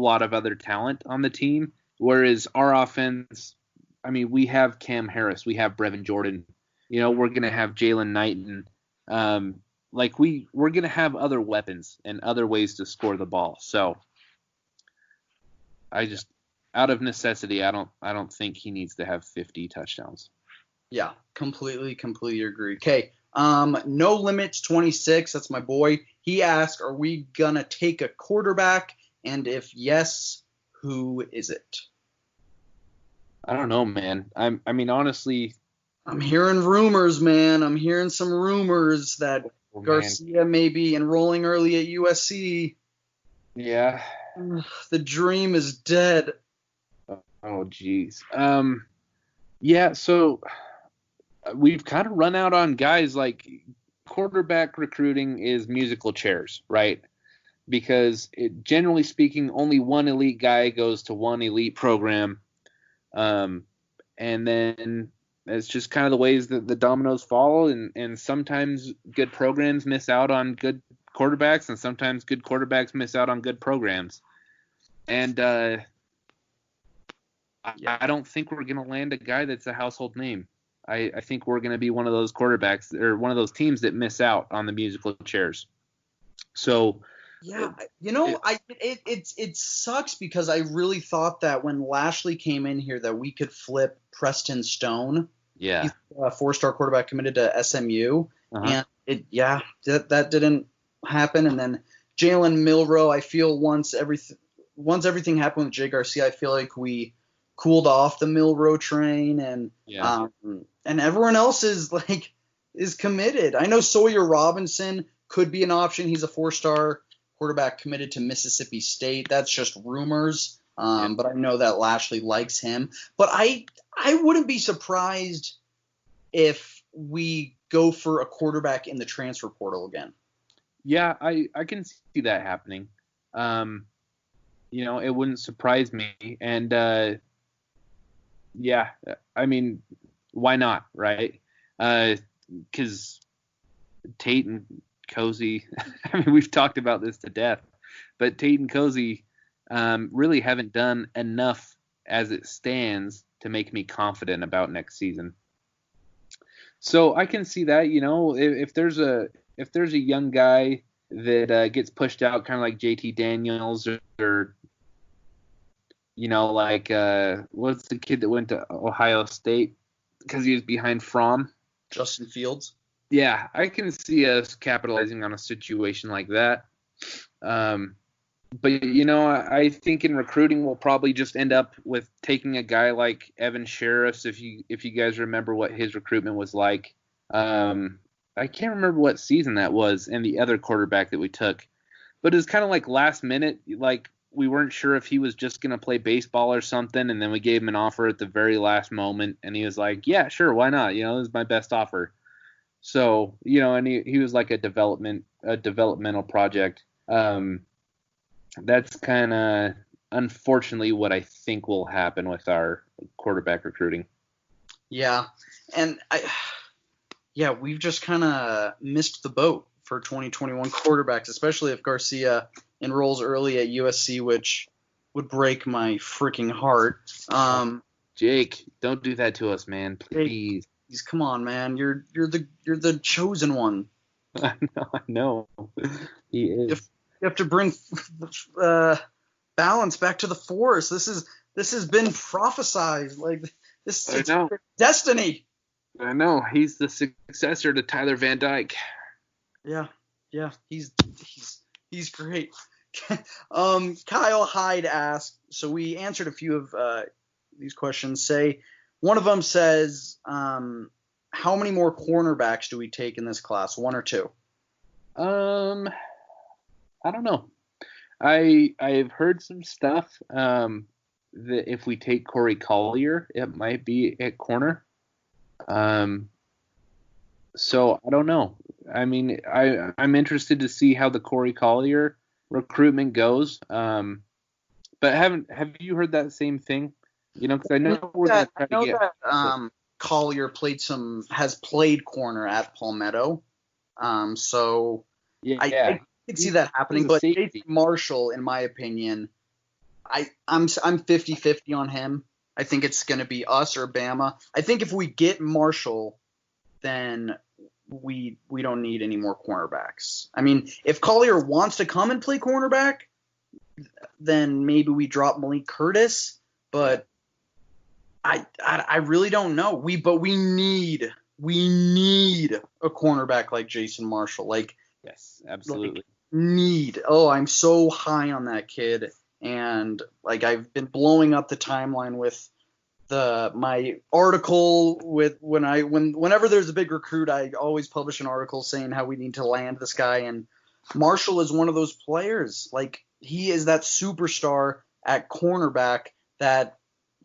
lot of other talent on the team, whereas our offense, I mean, we have Cam Harris, we have Brevin Jordan, we're going to have Jalen Knighton. We're going to have other weapons and other ways to score the ball. So I just, out of necessity, I don't think he needs to have 50 touchdowns. Yeah, completely agree. Okay, No Limits 26, that's my boy. He asked, are we going to take a quarterback? And if yes, who is it? I don't know, man. I mean, honestly, I'm hearing rumors, man. I'm hearing some rumors that Garcia may be enrolling early at USC. Yeah. The dream is dead. Oh, geez. Yeah, so we've kind of run out on guys. Like, quarterback recruiting is musical chairs, right? Because generally speaking, only one elite guy goes to one elite program. And then it's just kind of the ways that the dominoes fall, and sometimes good programs miss out on good quarterbacks, and sometimes good quarterbacks miss out on good programs. And I don't think we're going to land a guy that's a household name. I think we're going to be one of those quarterbacks or one of those teams that miss out on the musical chairs. So yeah, it sucks because I really thought that when Lashley came in here that we could flip Preston Stone. Yeah, he's a 4-star quarterback committed to SMU, and that didn't happen. And then Jalen Milroe, I feel once everything happened with Jay Garcia, I feel like we cooled off the Milroe train, and everyone else is committed. I know Sawyer Robinson could be an option. He's a 4-star quarterback committed to Mississippi State. That's just rumors. But I know that Lashley likes him. But I wouldn't be surprised if we go for a quarterback in the transfer portal again. Yeah, I can see that happening. It wouldn't surprise me. And yeah, I mean, why not, right? Because Tate and Cozy, I mean, we've talked about this to death, but Tate and Cozy really haven't done enough as it stands to make me confident about next season. So I can see that, if there's a young guy that gets pushed out, kind of like JT Daniels or what's the kid that went to Ohio State because he was behind Fromm? Justin Fields. Yeah, I can see us capitalizing on a situation like that. But, I think in recruiting we'll probably just end up with taking a guy like Evan Sheriffs, if you guys remember what his recruitment was like. I can't remember what season that was and the other quarterback that we took. But it was kind of like last minute, like we weren't sure if he was just going to play baseball or something, and then we gave him an offer at the very last moment, and he was like, yeah, sure, why not? This is my best offer. So, and he was like a developmental project. That's kind of unfortunately what I think will happen with our quarterback recruiting. Yeah, and we've just kind of missed the boat for 2021 quarterbacks, especially if Garcia enrolls early at USC, which would break my freaking heart. Jake, don't do that to us, man, please. Come on, man. You're the chosen one. I know. He is. You have to bring balance back to the Force. This has been prophesized. Like this is destiny. I know. He's the successor to Tyler Van Dyke. Yeah. He's great. Kyle Hyde asked. So we answered a few of these questions. One of them says, how many more cornerbacks do we take in this class? 1 or 2? I don't know. I've heard some stuff that if we take Corey Collier, it might be at corner. So I don't know. I mean, I'm interested to see how the Corey Collier recruitment goes. But have you heard that same thing? Because I know we're going to try to get. Collier has played corner at Palmetto. So yeah. I can see that happening. But Jason Marshall, in my opinion, I'm 50-50 on him. I think it's going to be us or Bama. I think if we get Marshall, then we don't need any more cornerbacks. I mean, if Collier wants to come and play cornerback, then maybe we drop Malik Curtis. But I really don't know. We need a cornerback like Jason Marshall. Like, yes, absolutely. I'm so high on that kid, and like I've been blowing up the timeline with my article with whenever there's a big recruit, I always publish an article saying how we need to land this guy, and Marshall is one of those players. Like, he is that superstar at cornerback that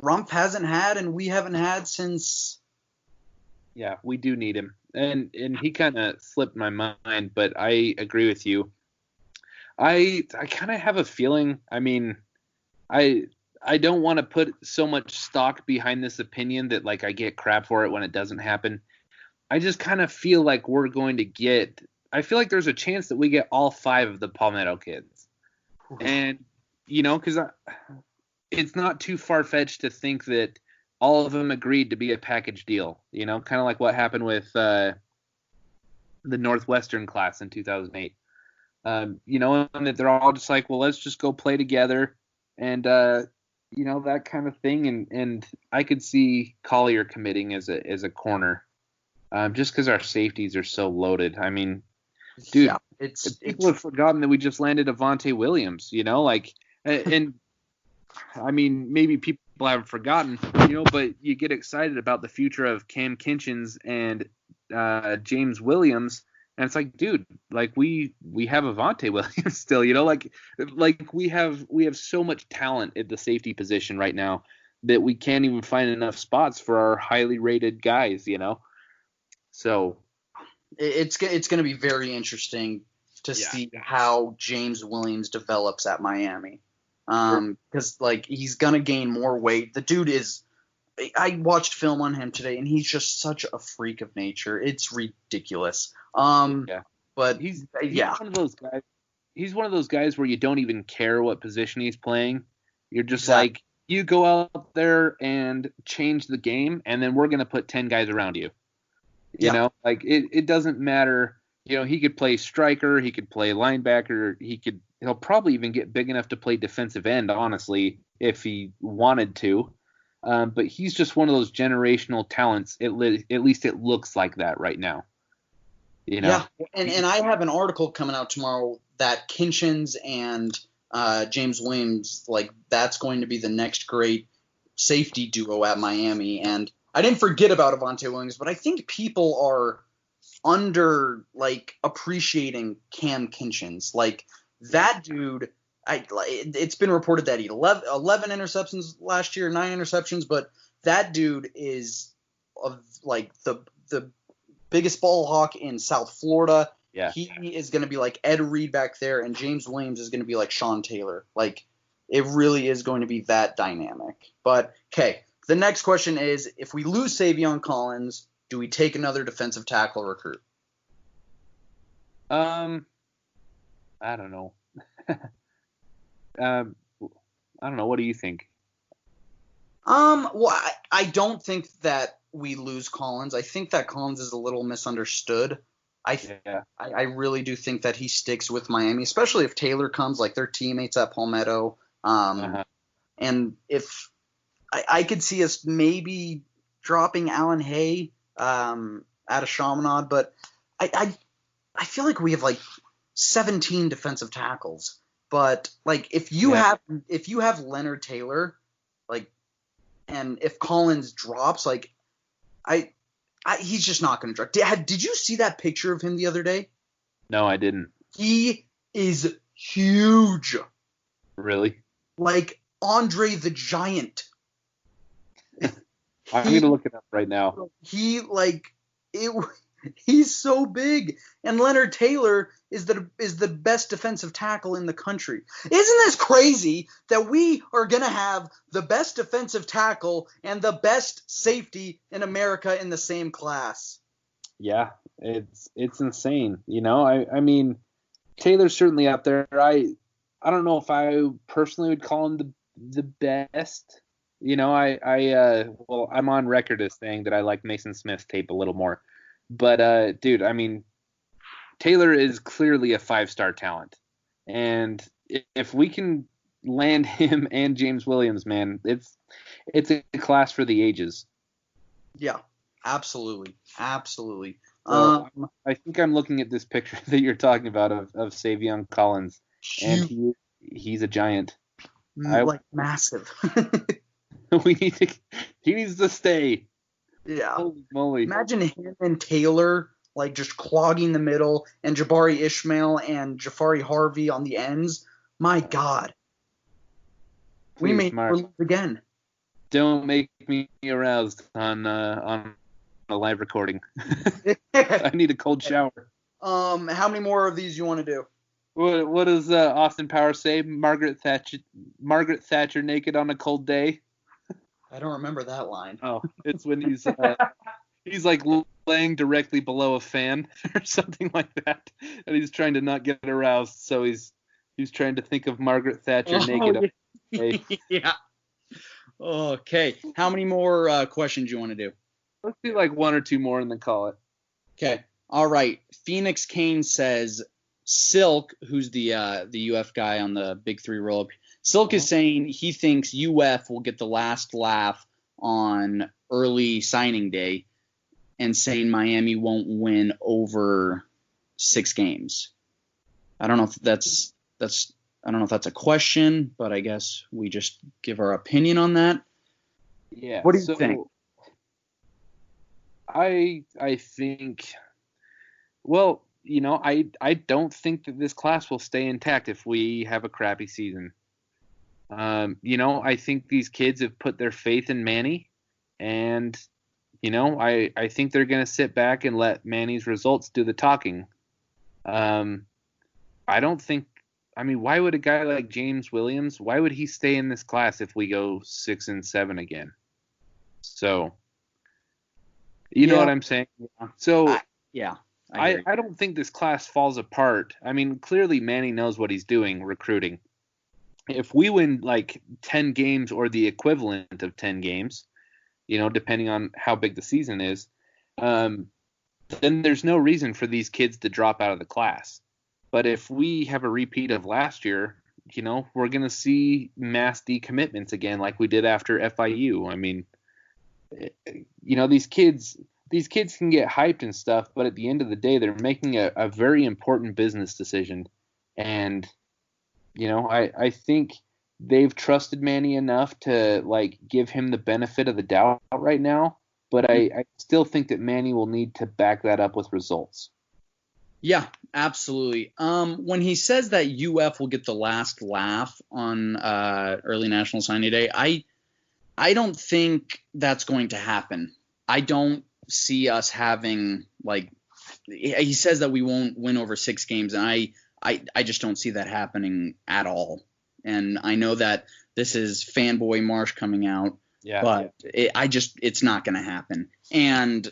Rump hasn't had and we haven't had since. Yeah, we do need him. And he kind of slipped my mind, but I agree with you. I kind of have a feeling, I mean, I don't want to put so much stock behind this opinion that like I get crap for it when it doesn't happen. I just kind of feel like I feel like there's a chance that we get all 5 of the Palmetto kids. And, because it's not too far-fetched to think that all of them agreed to be a package deal, kind of like what happened with the Northwestern class in 2008. And that they're all just like, well, let's just go play together and, that kind of thing. And I could see Collier committing as a corner just because our safeties are so loaded. I mean, dude, people have forgotten that we just landed Avante Williams, and I mean, maybe people haven't forgotten, but you get excited about the future of Cam Kinchins and James Williams. And it's like, dude, like we have Avante Williams still, like we have so much talent at the safety position right now that we can't even find enough spots for our highly rated guys, So it's going to be very interesting to see how James Williams develops at Miami. Because like he's going to gain more weight. The dude I watched film on him today and he's just such a freak of nature. It's ridiculous. But he's one of those guys. He's one of those guys where you don't even care what position he's playing. You're just like, you go out there and change the game, and then we're going to put 10 guys around you. You know, like it doesn't matter. He could play striker, he could play linebacker, he'll probably even get big enough to play defensive end, honestly, if he wanted to. But he's just one of those generational talents. At least it looks like that right now. Yeah, and I have an article coming out tomorrow that Kinchins and James Williams, like, that's going to be the next great safety duo at Miami. And I didn't forget about Avante Williams, but I think people are appreciating Cam Kinchins. Like, that dude, it's been reported that he had 11 interceptions last year, 9 interceptions, but that dude is like the biggest ball hawk in South Florida. Yeah. He is going to be like Ed Reed back there, and James Williams is going to be like Sean Taylor. Like, it really is going to be that dynamic. But, okay, the next question is, if we lose Savion Collins, do we take another defensive tackle recruit? I don't know. I don't know. What do you think? Well, I don't think that we lose Collins. I think that Collins is a little misunderstood. I really do think that he sticks with Miami, especially if Taylor comes, like, they're teammates at Palmetto. And if I could see us maybe dropping Alan Hay out of Chaminade, but I feel like we have like 17 defensive tackles. But like if you have Leonard Taylor, like, and if Collins drops, like he's just not going to drop. Did you see that picture of him the other day? No, I didn't. He is huge. Really? Like Andre the Giant. I'm going to look it up right now. He's so big, and Leonard Taylor is the best defensive tackle in the country. Isn't this crazy that we are going to have the best defensive tackle and the best safety in America in the same class? Yeah, it's insane. I mean, Taylor's certainly up there. I don't know if I personally would call him the best. Well, I'm on record as saying that I like Mason Smith's tape a little more. But dude, I mean, Taylor is clearly a 5-star talent. And if we can land him and James Williams, man, it's a class for the ages. Yeah, absolutely. Absolutely. So I think I'm looking at this picture that you're talking about of Savion Collins, and he's a giant. Massive. He needs to stay. Yeah. Holy moly. Imagine him and Taylor like just clogging the middle, and Jabari Ishmael and Jafari Harvey on the ends. My God. We may lose again. Don't make me aroused on a live recording. I need a cold shower. How many more of these you want to do? What does Austin Powers say? Margaret Thatcher naked on a cold day. I don't remember that line. Oh, it's when he's like laying directly below a fan or something like that, and he's trying to not get aroused, so he's trying to think of Margaret Thatcher naked. Yeah. Okay. How many more questions you want to do? Let's do like one or two more and then call it. Okay. All right. Phoenix Kane says Silk, who's the UF guy on the Big Three roll-up. Silk is saying he thinks UF will get the last laugh on early signing day, and saying Miami won't win over 6 games. I don't know if that's a question, but I guess we just give our opinion on that. Yeah. What do you think? I think, well, I don't think that this class will stay intact if we have a crappy season. I think these kids have put their faith in Manny, and I think they're going to sit back and let Manny's results do the talking. I don't think. I mean, why would a guy like James Williams? Why would he stay in this class if we go 6-7 again? So, you know what I'm saying? So, I don't think this class falls apart. I mean, clearly Manny knows what he's doing recruiting. If we win like 10 games or the equivalent of 10 games, depending on how big the season is, then there's no reason for these kids to drop out of the class. But if we have a repeat of last year, we're going to see mass decommitments again like we did after FIU. I mean, these kids can get hyped and stuff, but at the end of the day, they're making a very important business decision. And, I think they've trusted Manny enough to like give him the benefit of the doubt right now. But I still think that Manny will need to back that up with results. Yeah, absolutely. When he says that UF will get the last laugh on early National Signing Day, I don't think that's going to happen. I don't see us having he says that we won't win over 6 games, and I just don't see that happening at all. And I know that this is fanboy Marsh coming out, but it's not going to happen. And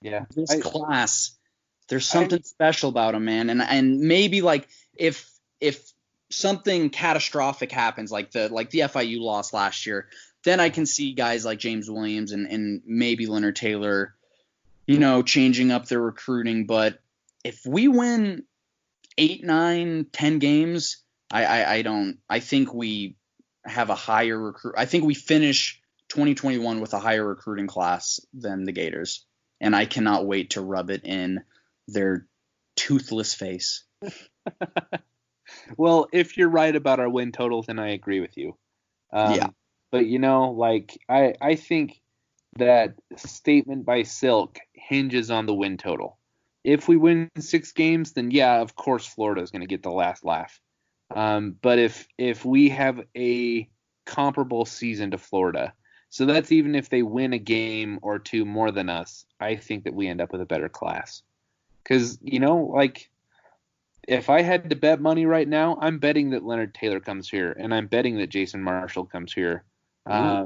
this class, there's something special about them, man. And maybe like if something catastrophic happens, like the FIU loss last year, then I can see guys like James Williams and maybe Leonard Taylor, changing up their recruiting. But if we win 8, 9, 10 games, I think we have a higher recruit. I think we finish 2021 with a higher recruiting class than the Gators. And I cannot wait to rub it in their toothless face. Well, if you're right about our win totals, then I agree with you. But I think that statement by Silk hinges on the win total. If we win 6 games, then of course Florida is going to get the last laugh. But if we have a comparable season to Florida, so that's even if they win a game or 2 more than us, I think that we end up with a better class. Because, if I had to bet money right now, I'm betting that Leonard Taylor comes here, and I'm betting that Jason Marshall comes here. Yeah.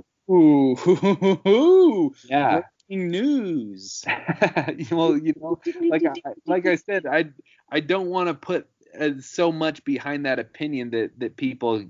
Breaking news. Well, like I said, I don't want to put so much behind that opinion that people